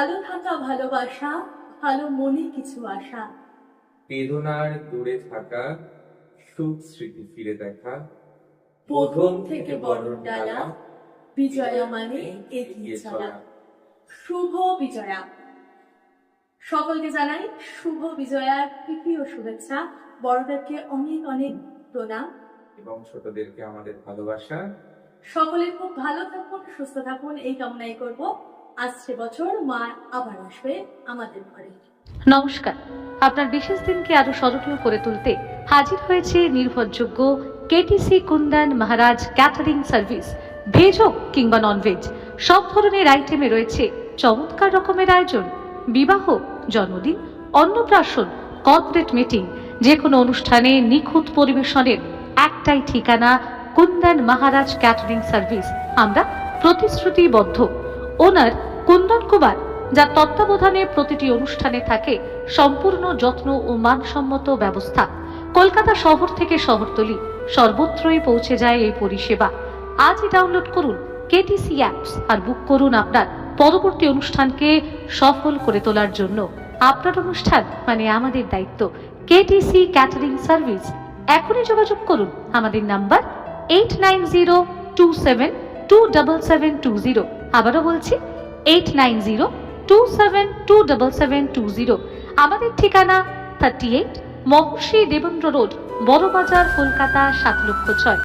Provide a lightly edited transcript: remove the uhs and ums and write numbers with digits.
ভালো থাকা ভালোবাসা, ভালো মনে কিছু আশা, বেদনার দূরে থাকা, সুখ স্মৃতি ফিরে দেখা, প্রথম থেকে বরণ ডালা, বিজয়া মানে এগিয়ে চলা। শুভ বিজয়া। সকলকে জানাই শুভ বিজয়ার প্রীতি ও শুভেচ্ছা। বড়দেরকে অনেক অনেক প্রণাম এবং ছোটদেরকে আমাদের ভালোবাসা। সকলে খুব ভালো থাকুন, সুস্থ থাকুন, এই কামনাই করব। আসছে বছর মা আবার আসবে আমাদের ঘরে। নমস্কার। আপনার বিশেষ দিনকে আরো স্মরণীয় করে তুলতে হাজির হয়েছে নির্ভরযোগ্য কেটিসি কুন্দন মহারাজ ক্যাটারিং সার্ভিস। ভেজ হোক কিংবা ননভেজ, সব ধরনের আইটেমে রয়েছে চমৎকার রকমের আয়োজন। বিবাহ, জন্মদিন, অন্নপ্রাশন, কর্পোরেট মিটিং, যে কোনো অনুষ্ঠানে নিখুঁত পরিবেশনের একটাই ঠিকানা, কুন্দন মহারাজ ক্যাটারিং সার্ভিস। আমরা প্রতিশ্রুতিবদ্ধ। ওনার কুন্দন কুমার, যার তত্ত্বাবধানে প্রতিটি অনুষ্ঠানে থাকে সম্পূর্ণ যত্ন ও মানসম্মত ব্যবস্থা। কলকাতা শহর থেকে শহরতলি সর্বত্রই পৌঁছে যায় এই পরিষেবা। আজই ডাউনলোড করুন কেটিসি অ্যাপস আর বুক করুন আপনার পরবর্তী অনুষ্ঠানকে সফল করে তোলার জন্য। আপনার অনুষ্ঠান মানে আমাদের দায়িত্ব। KTC catering service. এখনই যোগাযোগ করুন। আমাদের নাম্বার 8902727720। আবারও বলছি 8902727720। আমাদের ঠিকানা 38 মহর্ষি দেবেন্দ্র রোড, বড়বাজার, কলকাতা ৭,০০,০০৬।